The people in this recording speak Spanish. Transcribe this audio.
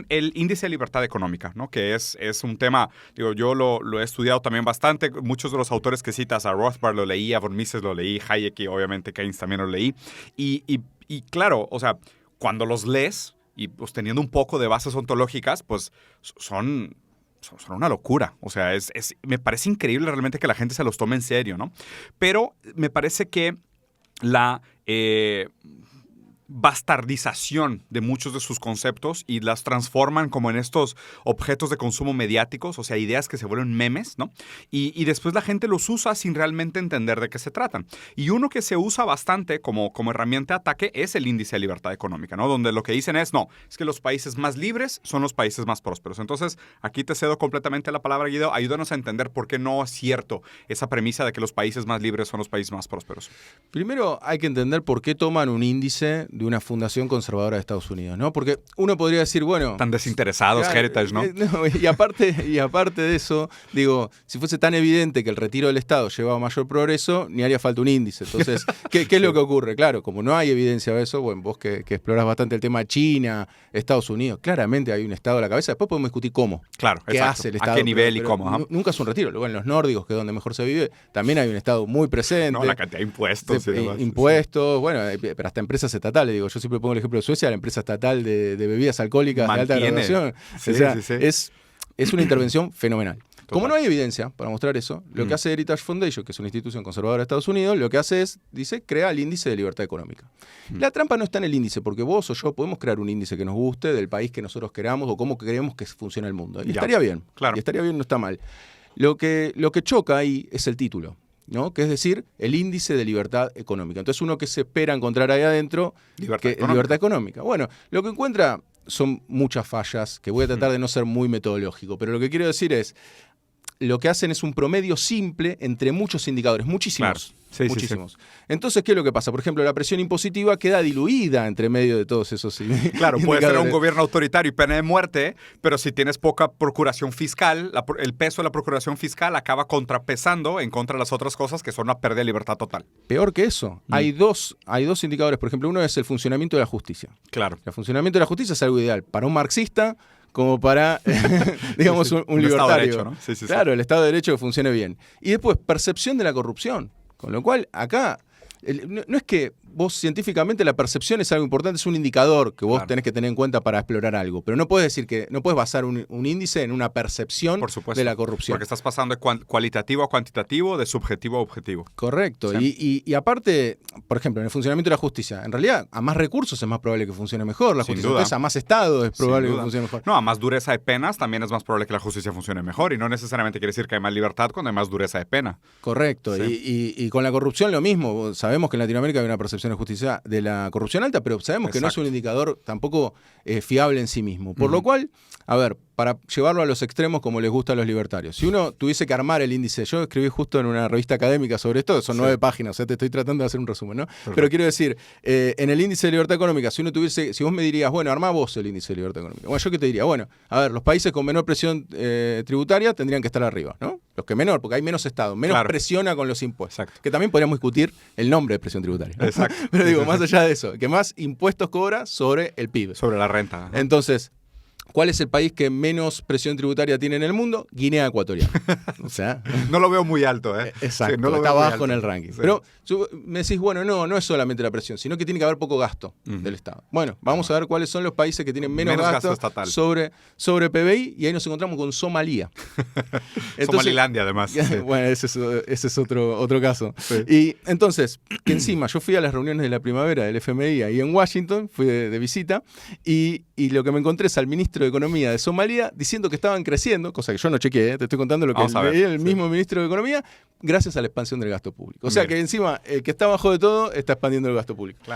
con el índice de libertad económica, ¿no? Que es un tema, digo, yo lo he estudiado también bastante. Muchos de los autores que citas, a Rothbard lo leí, a von Mises lo leí, Hayek y obviamente Keynes también lo leí. Y claro, o sea, cuando los lees y pues teniendo un poco de bases ontológicas, pues son una locura. O sea, me parece increíble realmente que la gente se los tome en serio, ¿no? Pero me parece que la bastardización de muchos de sus conceptos y las transforman como en estos objetos de consumo mediáticos, o sea, ideas que se vuelven memes, ¿no? Y después la gente los usa sin realmente entender de qué se tratan. Y uno que se usa bastante como herramienta de ataque es el índice de libertad económica, ¿no? Donde lo que dicen es que los países más libres son los países más prósperos. Entonces, aquí te cedo completamente la palabra, Guido. Ayúdanos a entender por qué no es cierto esa premisa de que los países más libres son los países más prósperos. Primero hay que entender por qué toman un índice de una fundación conservadora de Estados Unidos, ¿no? Porque uno podría decir, bueno... Tan desinteresados, Heritage, ¿no? Y aparte de eso, digo, si fuese tan evidente que el retiro del Estado llevaba a mayor progreso, ni haría falta un índice. Entonces, ¿qué es lo que ocurre? Claro, como no hay evidencia de eso, bueno, vos que explorás bastante el tema China, Estados Unidos, claramente hay un Estado a la cabeza. Después podemos discutir cómo. Claro, ¿Qué hace el Estado? ¿A qué nivel pero y cómo? Nunca es un retiro. Luego en los nórdicos, que es donde mejor se vive, también hay un Estado muy presente. No, la cantidad de impuestos. Impuestos, bueno, pero hasta empresas estatales, digo, yo siempre pongo el ejemplo de Suecia, la empresa estatal de bebidas alcohólicas de alta graduación. Es una intervención fenomenal. Total. Como no hay evidencia para mostrar eso, lo que hace Heritage Foundation, que es una institución conservadora de Estados Unidos, lo que hace es, crea el índice de libertad económica. La trampa no está en el índice, porque vos o yo podemos crear un índice que nos guste, del país que nosotros queramos o cómo creemos que funciona el mundo. Y estaría bien. Claro. Y estaría bien, no está mal. Lo que choca ahí es el título, ¿no? Que es decir, el índice de libertad económica. Entonces uno que se espera encontrar ahí adentro, libertad económica. Bueno, lo que encuentra son muchas fallas, que voy a tratar de no ser muy metodológico, pero lo que quiero decir es, lo que hacen es un promedio simple entre muchos indicadores, muchísimos. Claro. Muchísimos. Sí. Entonces, ¿qué es lo que pasa? Por ejemplo, la presión impositiva queda diluida entre medio de todos esos Claro, puede ser un gobierno autoritario y pena de muerte, pero si tienes poca procuración fiscal, el peso de la procuración fiscal acaba contrapesando en contra de las otras cosas que son una pérdida de libertad total. Peor que eso. Hay dos indicadores. Por ejemplo, uno es el funcionamiento de la justicia. Claro. El funcionamiento de la justicia es algo ideal para un marxista como para, digamos, un libertario. Estado de Derecho, ¿no? Claro, el Estado de Derecho que funcione bien. Y después, percepción de la corrupción. Con lo cual, acá, no es que vos científicamente la percepción es algo importante, es un indicador que vos tenés que tener en cuenta para explorar algo. Pero no puedes decir que, no puedes basar un índice en una percepción de la corrupción. Porque estás pasando de cualitativo a cuantitativo, de subjetivo a objetivo. Correcto. Sí. Y aparte, por ejemplo, en el funcionamiento de la justicia, en realidad, a más recursos es más probable que funcione mejor la justicia. Entonces, a más Estado es probable que funcione mejor. No, a más dureza de penas también es más probable que la justicia funcione mejor. Y no necesariamente quiere decir que hay más libertad cuando hay más dureza de pena. Correcto. Sí. Y con la corrupción lo mismo. Sabemos que en Latinoamérica hay una percepción de justicia de la corrupción alta, pero sabemos que no es un indicador tampoco fiable en sí mismo. Por lo cual, a ver, para llevarlo a los extremos como les gusta a los libertarios, si uno tuviese que armar el índice, yo escribí justo en una revista académica sobre esto, son 9 páginas, te estoy tratando de hacer un resumen, ¿no? Perfecto. Pero quiero decir, en el índice de libertad económica, si vos me dirías, bueno, armá vos el índice de libertad económica. Bueno, yo qué te diría, bueno, a ver, los países con menor presión tributaria tendrían que estar arriba, ¿no? Los que menor, porque hay menos Estado, menos presiona con los impuestos. Exacto. Que también podríamos discutir el nombre de presión tributaria, ¿no? Exacto. Pero digo, más allá de eso, que más impuestos cobra sobre el PIB. Sobre la renta. Ajá. Entonces, ¿cuál es el país que menos presión tributaria tiene en el mundo? Guinea Ecuatorial. O sea, no lo veo muy alto, ¿eh? Exacto, sí, no está abajo en el ranking. Sí. Pero me decís, bueno, no es solamente la presión, sino que tiene que haber poco gasto del Estado. Bueno, vamos a ver cuáles son los países que tienen menos gasto estatal sobre PBI, y ahí nos encontramos con Somalia. Entonces, Somalilandia, además. Sí. Bueno, ese es otro caso. Sí. Y entonces, que encima yo fui a las reuniones de la primavera del FMI ahí en Washington, fui de visita, y lo que me encontré es al ministro de Economía de Somalia diciendo que estaban creciendo, cosa que yo no chequeé, te estoy contando lo que el mismo ministro de Economía, gracias a la expansión del gasto público. O sea que encima el que está abajo de todo está expandiendo el gasto público. Claro.